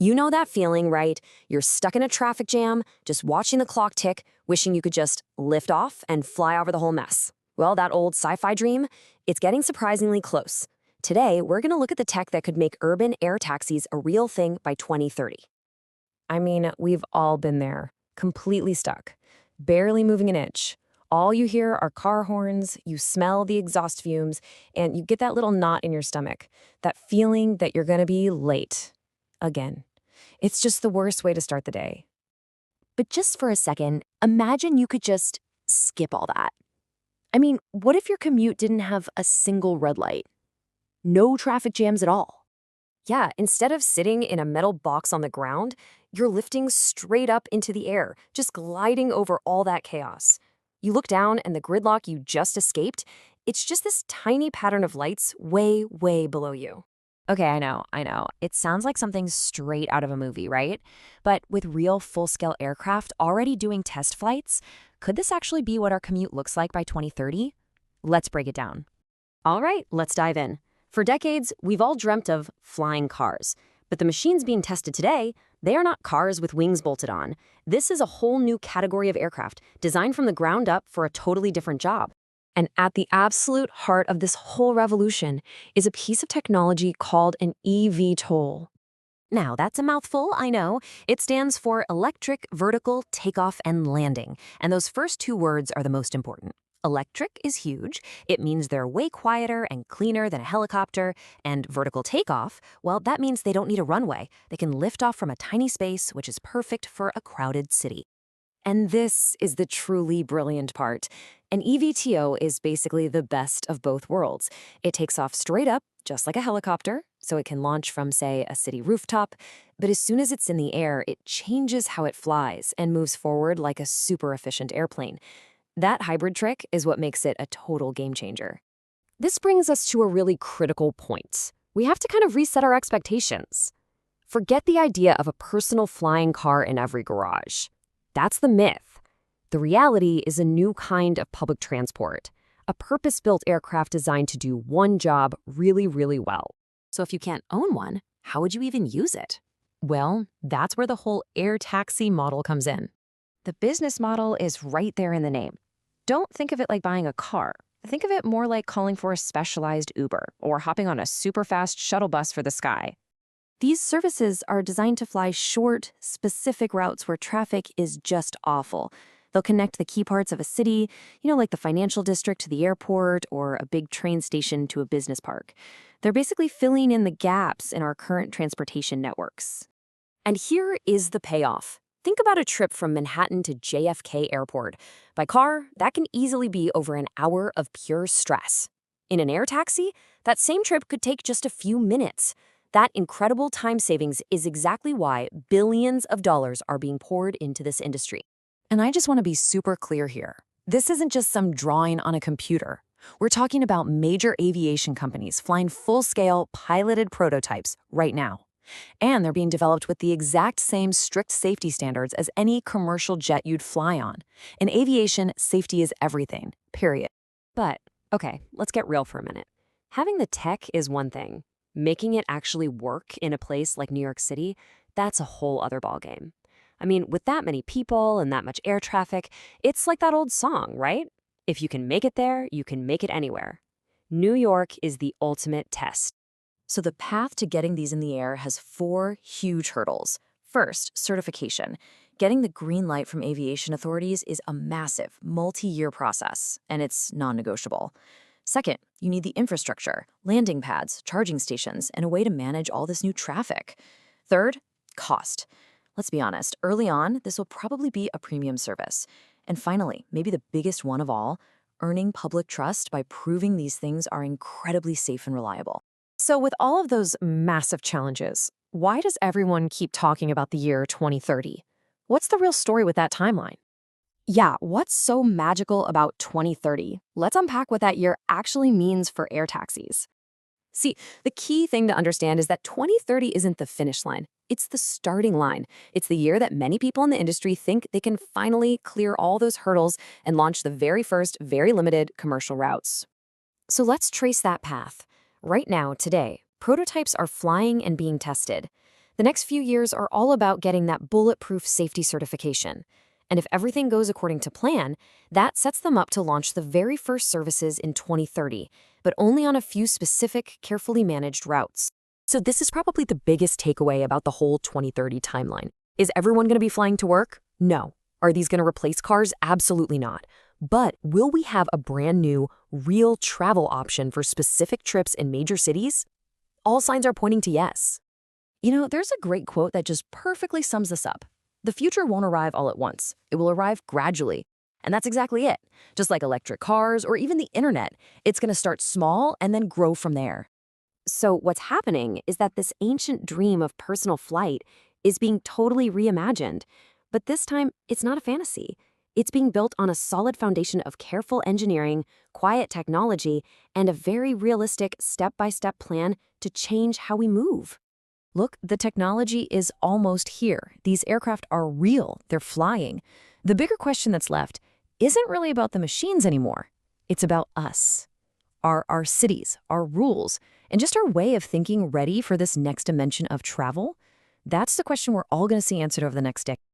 You know that feeling, right? You're stuck in a traffic jam, just watching the clock tick, wishing you could just lift off and fly over the whole mess. Well, that old sci-fi dream, it's getting surprisingly close. Today, we're going to look at the tech that could make urban air taxis a real thing by 2030. I mean, we've all been there, completely stuck, barely moving an inch. All you hear are car horns, you smell the exhaust fumes, and you get that little knot in your stomach, that feeling that you're going to be late. Again. It's just the worst way to start the day. But just for a second, imagine you could just skip all that. I mean, what if your commute didn't have a single red light? No traffic jams at all. Yeah, instead of sitting in a metal box on the ground, you're lifting straight up into the air, just gliding over all that chaos. You look down and the gridlock you just escaped, it's just this tiny pattern of lights way, way below you. Okay, I know. It sounds like something straight out of a movie, right? But with real full-scale aircraft already doing test flights, could this actually be what our commute looks like by 2030? Let's break it down. All right, let's dive in. For decades, we've all dreamt of flying cars. But the machines being tested today, they are not cars with wings bolted on. This is a whole new category of aircraft, designed from the ground up for a totally different job. And at the absolute heart of this whole revolution is a piece of technology called an eVTOL. Now, that's a mouthful, I know. It stands for Electric Vertical Takeoff and Landing, and those first two words are the most important. Electric is huge. It means they're way quieter and cleaner than a helicopter, and vertical takeoff, well, that means they don't need a runway. They can lift off from a tiny space, which is perfect for a crowded city. And this is the truly brilliant part. An eVTO is basically the best of both worlds. It takes off straight up, just like a helicopter, so it can launch from, say, a city rooftop. But as soon as it's in the air, it changes how it flies and moves forward like a super efficient airplane. That hybrid trick is what makes it a total game changer. This brings us to a really critical point. We have to kind of reset our expectations. Forget the idea of a personal flying car in every garage. That's the myth. The reality is a new kind of public transport, a purpose-built aircraft designed to do one job really, really well. So if you can't own one, how would you even use it? Well, that's where the whole air taxi model comes in. The business model is right there in the name. Don't think of it like buying a car. Think of it more like calling for a specialized Uber or hopping on a super-fast shuttle bus for the sky. These services are designed to fly short, specific routes where traffic is just awful. They'll connect the key parts of a city, like the financial district to the airport or a big train station to a business park. They're basically filling in the gaps in our current transportation networks. And here is the payoff. Think about a trip from Manhattan to JFK Airport. By car, that can easily be over an hour of pure stress. In an air taxi, that same trip could take just a few minutes. That incredible time savings is exactly why billions of dollars are being poured into this industry. And I just want to be super clear here. This isn't just some drawing on a computer. We're talking about major aviation companies flying full-scale piloted prototypes right now. And they're being developed with the exact same strict safety standards as any commercial jet you'd fly on. In aviation, safety is everything, period. But, okay, let's get real for a minute. Having the tech is one thing. Making it actually work in a place like New York City, that's a whole other ballgame. I mean, with that many people and that much air traffic, it's like that old song, right? If you can make it there, you can make it anywhere. New York is the ultimate test. So the path to getting these in the air has 4 huge hurdles. First, certification. Getting the green light from aviation authorities is a massive, multi-year process, and it's non-negotiable. Second, you need the infrastructure, landing pads, charging stations, and a way to manage all this new traffic. Third, cost. Let's be honest, early on, this will probably be a premium service. And finally, maybe the biggest one of all, earning public trust by proving these things are incredibly safe and reliable. So with all of those massive challenges, why does everyone keep talking about the year 2030? What's the real story with that timeline? Yeah, what's so magical about 2030? Let's unpack what that year actually means for air taxis. See, the key thing to understand is that 2030 isn't the finish line. It's the starting line. It's the year that many people in the industry think they can finally clear all those hurdles and launch the very first, very limited commercial routes. So let's trace that path. Right now, today, prototypes are flying and being tested. The next few years are all about getting that bulletproof safety certification. And if everything goes according to plan, that sets them up to launch the very first services in 2030, but only on a few specific, carefully managed routes. So this is probably the biggest takeaway about the whole 2030 timeline. Is everyone going to be flying to work? No. Are these going to replace cars? Absolutely not. But will we have a brand new, real travel option for specific trips in major cities? All signs are pointing to yes. You know, there's a great quote that just perfectly sums this up. The future won't arrive all at once. It will arrive gradually. And that's exactly it. Just like electric cars or even the internet, it's going to start small and then grow from there. So what's happening is that this ancient dream of personal flight is being totally reimagined. But this time, it's not a fantasy. It's being built on a solid foundation of careful engineering, quiet technology, and a very realistic step-by-step plan to change how we move. Look, the technology is almost here. These aircraft are real. They're flying. The bigger question that's left isn't really about the machines anymore. It's about us, our cities, our rules, and just our way of thinking ready for this next dimension of travel. That's the question we're all going to see answered over the next decade.